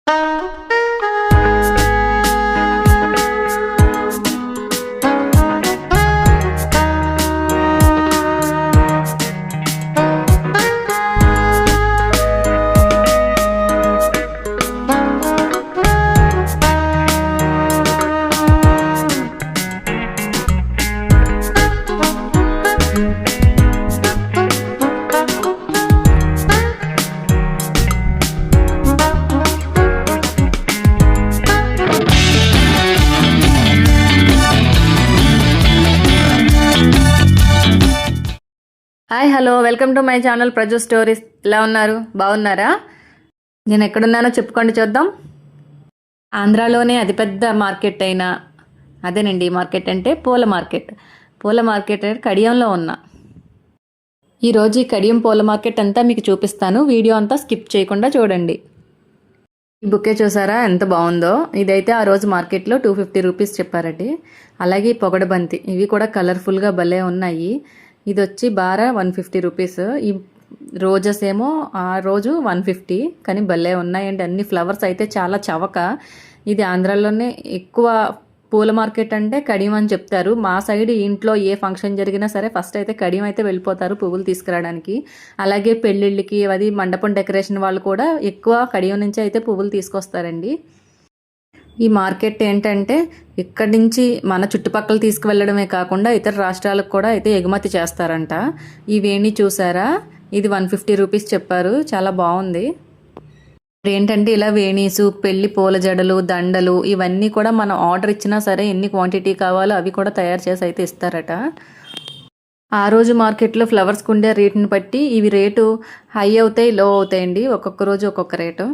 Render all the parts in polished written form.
Hi hello welcome to my channel Praju stories. ఎలా ఉన్నారు? బాగున్నారా? నేను ఎక్కడున్నానో చెప్పుకోండి చూద్దాం. ఆంధ్రాలోనే అతిపెద్ద మార్కెట్ అయిన అదేనండి మార్కెట్ అంటే పూల మార్కెట్ కడియంలో ఉన్నా. ఈరోజు ఈ కడియం పూల మార్కెట్ అంతా మీకు చూపిస్తాను. వీడియో అంతా స్కిప్ చేయకుండా చూడండి. ఈ బుక్కే చూసారా ఎంత బాగుందో. ఇదైతే ఆ రోజు మార్కెట్లో 250 రూపీస్ చెప్పారండి. అలాగే పొగడబంతి ఇవి కూడా కలర్ఫుల్గా భలే ఉన్నాయి. ఇది వచ్చి బారా 150 రూపీస్. ఈ రోజెస్ ఏమో ఆ రోజు 150, కానీ భలే ఉన్నాయండి. అన్ని ఫ్లవర్స్ అయితే చాలా చవక. ఇది ఆంధ్రాలోనే ఎక్కువ పూల మార్కెట్ అంటే కడియం అని చెప్తారు. మా సైడ్ ఇంట్లో ఏ ఫంక్షన్ జరిగినా సరే ఫస్ట్ అయితే కడియం అయితే వెళ్ళిపోతారు పువ్వులు తీసుకురావడానికి. అలాగే పెళ్ళిళ్ళకి అది మండపం డెకరేషన్ వాళ్ళు కూడా ఎక్కువ కడియం నుంచి అయితే పువ్వులు తీసుకొస్తారండి. ఈ మార్కెట్ ఏంటంటే ఇక్కడి నుంచి మన చుట్టుపక్కల తీసుకువెళ్ళడమే కాకుండా ఇతర రాష్ట్రాలకు కూడా అయితే ఎగుమతి చేస్తారంట. ఈ వేణి చూసారా? ఇది 150 రూపీస్ చెప్పారు. చాలా బాగుంది. ఏంటంటే ఇలా వేణీసు, పెళ్లి పూల జడలు, దండలు ఇవన్నీ కూడా మనం ఆర్డర్ ఇచ్చినా సరే ఎన్ని క్వాంటిటీ కావాలో అవి కూడా తయారు చేసి అయితే ఇస్తారట. ఆ రోజు మార్కెట్లో ఫ్లవర్స్కి ఉండే రేటుని బట్టి ఇవి రేటు హై అవుతాయి, లో అవుతాయండి. ఒక్కొక్క రోజు ఒక్కొక్క రేటు.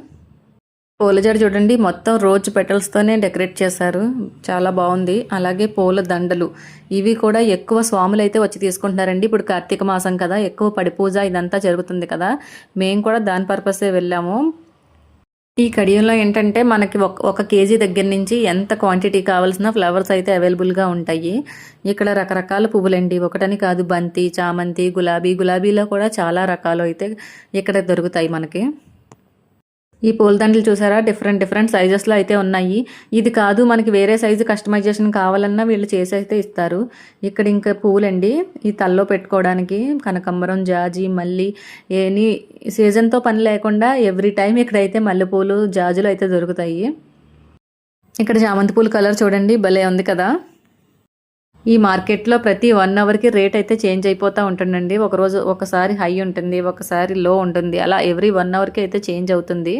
పూల జడ చూడండి, మొత్తం రోజ్ పెటల్స్తోనే డెకరేట్ చేశారు. చాలా బాగుంది. అలాగే పూల దండలు ఇవి కూడా ఎక్కువ స్వాములు అయితే వచ్చి తీసుకుంటున్నారండి. ఇప్పుడు కార్తీక మాసం కదా, ఎక్కువ పడి పూజ ఇదంతా జరుగుతుంది కదా. మేము కూడా దాని పర్పసే వెళ్ళాము. ఈ కడియంలో ఏంటంటే మనకి ఒక కేజీ దగ్గర నుంచి ఎంత క్వాంటిటీ కావాల్సిన ఫ్లవర్స్ అయితే అవైలబుల్గా ఉంటాయి. ఇక్కడ రకరకాల పువ్వులండి, ఒకటని కాదు. బంతి, చామంతి, గులాబీలో కూడా చాలా రకాలు అయితే ఇక్కడ దొరుకుతాయి మనకి. ఈ పూలదండలు చూసారా? డిఫరెంట్ సైజెస్లో అయితే ఉన్నాయి. ఇది కాదు మనకి వేరే సైజు కస్టమైజేషన్ కావాలన్నా వీళ్ళు చేసి అయితే ఇస్తారు. ఇక్కడ ఇంకా పువ్వులండి, ఈ తల్లో పెట్టుకోవడానికి కనకంబరం, జాజి, మల్లి ఎనీ సీజన్తో పని లేకుండా ఎవ్రీ టైం ఇక్కడైతే మల్లెపూలు, జాజులు అయితే దొరుకుతాయి. ఇక్కడ చామంతి పూల కలర్ చూడండి, భలే ఉంది కదా. ఈ మార్కెట్లో ప్రతి 1 అవర్కి రేట్ అయితే చేంజ్ అయిపోతూ ఉంటుందండి. ఒకరోజు ఒకసారి హై ఉంటుంది, ఒకసారి లో ఉంటుంది. అలా ఎవ్రీ 1 అవర్కి అయితే చేంజ్ అవుతుంది.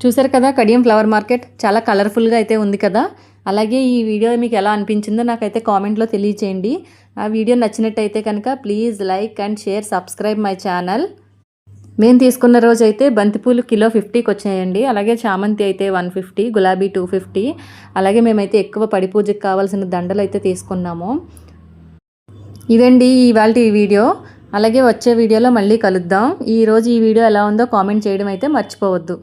చూసారు కదా కడియం ఫ్లవర్ మార్కెట్ చాలా కలర్ఫుల్గా అయితే ఉంది కదా. అలాగే ఈ వీడియో మీకు ఎలా అనిపించిందో నాకైతే కామెంట్లో తెలియచేయండి. ఆ వీడియో నచ్చినట్టయితే కనుక please like and share, subscribe my channel. మేము తీసుకున్న రోజు అయితే బంతిపూలు కిలో 50కి వచ్చాయండి. అలాగే చామంతి అయితే 150, గులాబీ 250. అలాగే మేమైతే ఎక్కువ పడి పూజకి కావాల్సిన దండలు అయితే తీసుకున్నాము. ఇదండి ఇవాళ ఈ వీడియో. అలాగే వచ్చే వీడియోలో మళ్ళీ కలుద్దాం. ఈరోజు ఈ వీడియో ఎలా ఉందో కామెంట్ చేయడం అయితే మర్చిపోవద్దు.